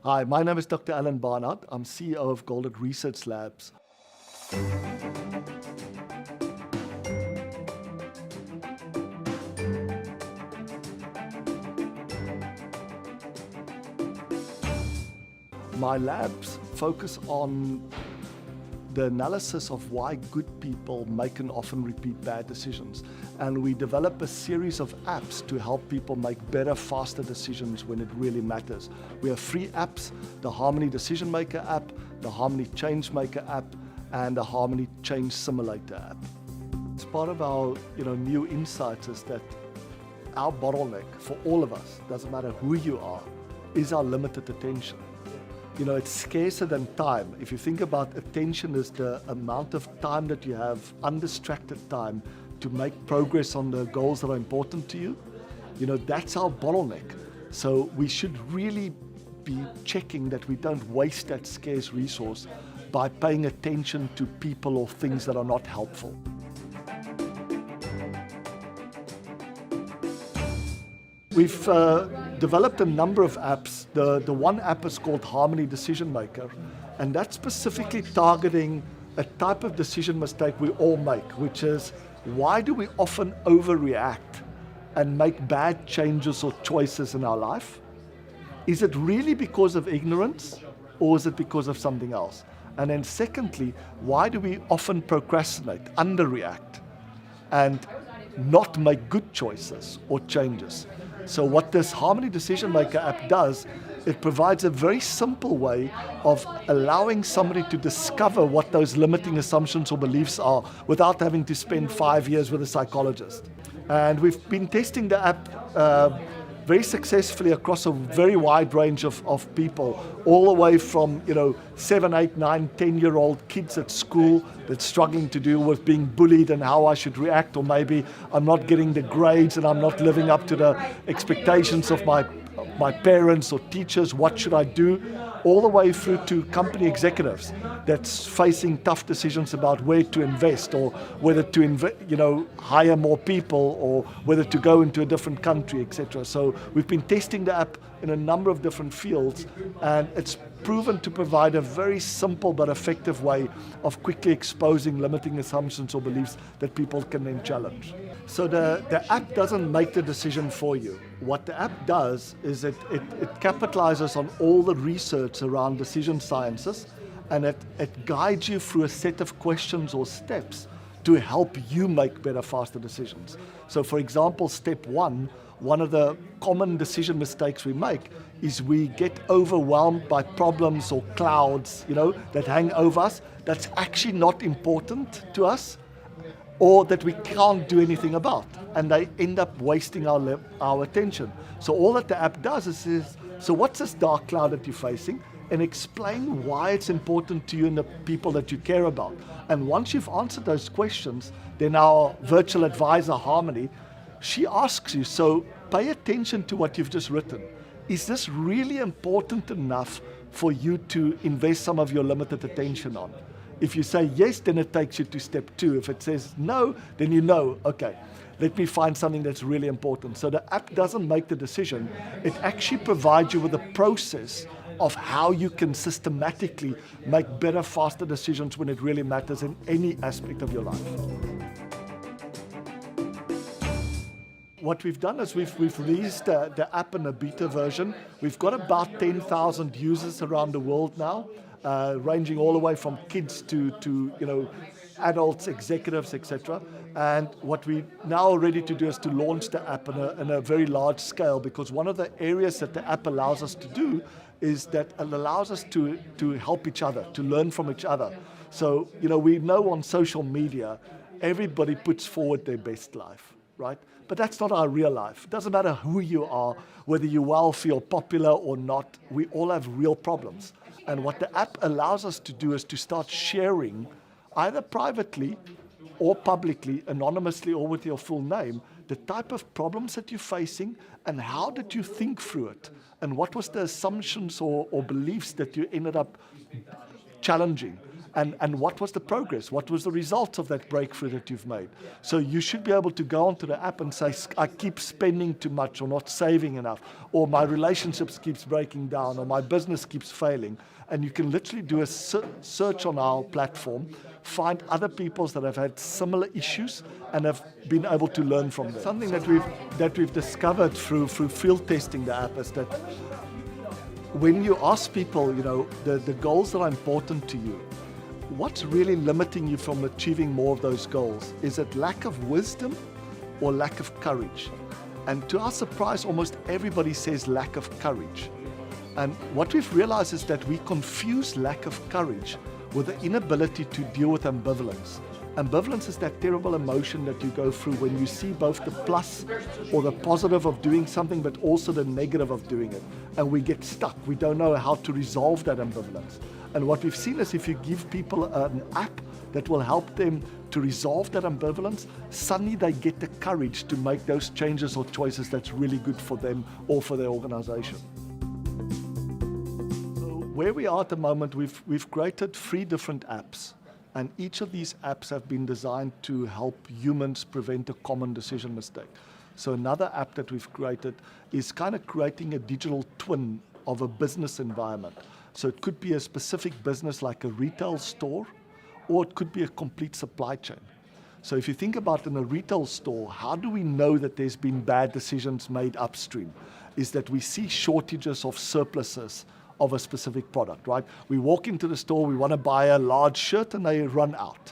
Hi, my name is Dr. Alan Barnard. I'm CEO of Goldratt Research Labs. My labs focus on the analysis of why good people make and often repeat bad decisions. And we develop a series of apps to help people make better, faster decisions when it really matters. We have 3 apps: the Harmony Decision Maker app, the Harmony Change Maker app, and the Harmony Change Simulator app. As part of our new insights is that our bottleneck for all of us, doesn't matter who you are, is our limited attention. It's scarcer than time. If you think about attention as the amount of time that you have, undistracted time, to make progress on the goals that are important to you, that's our bottleneck. So we should really be checking that we don't waste that scarce resource by paying attention to people or things that are not helpful. We've developed a number of apps. The one app is called Harmony Decision Maker, and that's specifically targeting a type of decision mistake we all make, which is, why do we often overreact and make bad changes or choices in our life? Is it really because of ignorance, or is it because of something else? And then secondly, why do we often procrastinate, underreact, and not make good choices or changes? So what this Harmony Decision Maker app does, it provides a very simple way of allowing somebody to discover what those limiting assumptions or beliefs are without having to spend 5 years with a psychologist. And we've been testing the app very successfully across a very wide range of people, all the way from 7, 8, 9, 10-year-old kids at school that's struggling to deal with being bullied and how I should react, or maybe I'm not getting the grades and I'm not living up to the expectations of my parents or teachers, what should I do? All the way through to company executives that's facing tough decisions about where to invest, or whether to hire more people, or whether to go into a different country, etc. So we've been testing the app in a number of different fields, and it's proven to provide a very simple but effective way of quickly exposing limiting assumptions or beliefs that people can then challenge. So the app doesn't make the decision for you. What the app does is it capitalizes on all the research around decision sciences, and it guides you through a set of questions or steps to help you make better, faster decisions. So for example, step 1, one of the common decision mistakes we make is we get overwhelmed by problems or clouds, that hang over us, that's actually not important to us, or that we can't do anything about, and they end up wasting our attention. So all that the app does is so what's this dark cloud that you're facing, and explain why it's important to you and the people that you care about. And once you've answered those questions, then our virtual advisor, Harmony, she asks you, so pay attention to what you've just written. Is this really important enough for you to invest some of your limited attention on? If you say yes, then it takes you to step 2. If it says no, then okay, let me find something that's really important. So the app doesn't make the decision. It actually provides you with a process of how you can systematically make better, faster decisions when it really matters in any aspect of your life. What we've done is we've released the app in a beta version. We've got about 10,000 users around the world now, ranging all the way from kids to adults, executives, etc. And what we now are ready to do is to launch the app in a very large scale, because one of the areas that the app allows us to do is that it allows us to help each other, to learn from each other. So we know on social media, everybody puts forward their best life, right? But that's not our real life. It doesn't matter who you are, whether you're wealthy or popular or not, we all have real problems. And what the app allows us to do is to start sharing, either privately or publicly, anonymously or with your full name, the type of problems that you're facing and how did you think through it, and what was the assumptions or beliefs that you ended up challenging. And what was the progress? What was the result of that breakthrough that you've made? So you should be able to go onto the app and say, I keep spending too much or not saving enough, or my relationships keeps breaking down, or my business keeps failing. And you can literally do a search on our platform, find other people that have had similar issues and have been able to learn from them. Something that we've discovered through field testing the app is that when you ask people, the goals that are important to you, what's really limiting you from achieving more of those goals? Is it lack of wisdom or lack of courage? And to our surprise, almost everybody says lack of courage. And what we've realized is that we confuse lack of courage with the inability to deal with ambivalence. Ambivalence is that terrible emotion that you go through when you see both the plus or the positive of doing something, but also the negative of doing it. And we get stuck. We don't know how to resolve that ambivalence. And what we've seen is if you give people an app that will help them to resolve that ambivalence, suddenly they get the courage to make those changes or choices that's really good for them or for their organization. So where we are at the moment, we've created 3 different apps. And each of these apps have been designed to help humans prevent a common decision mistake. So another app that we've created is kind of creating a digital twin of a business environment. So it could be a specific business like a retail store, or it could be a complete supply chain. So if you think about in a retail store, how do we know that there's been bad decisions made upstream? Is that we see shortages of surpluses of a specific product, right? We walk into the store, we want to buy a large shirt and they run out.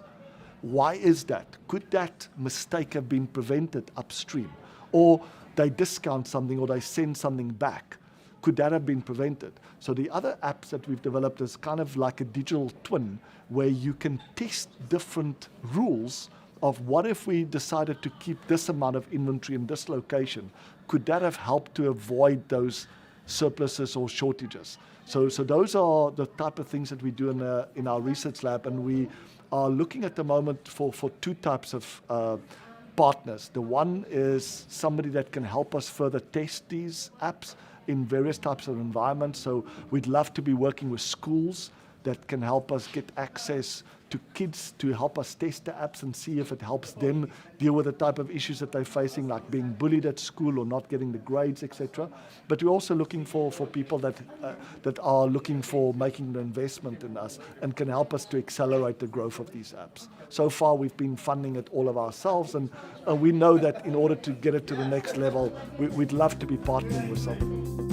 Why is that? Could that mistake have been prevented upstream? Or they discount something or they send something back. Could that have been prevented? So the other apps that we've developed is kind of like a digital twin where you can test different rules of what if we decided to keep this amount of inventory in this location? Could that have helped to avoid those surpluses or shortages? So those are the type of things that we do in our research lab, and we are looking at the moment for 2 types of partners. The one is somebody that can help us further test these apps in various types of environments. So we'd love to be working with schools that can help us get access to kids to help us test the apps and see if it helps them deal with the type of issues that they're facing, like being bullied at school or not getting the grades, etc. But we're also looking for people that are looking for making an investment in us and can help us to accelerate the growth of these apps. So far, we've been funding it all of ourselves, and we know that in order to get it to the next level, we'd love to be partnering with somebody.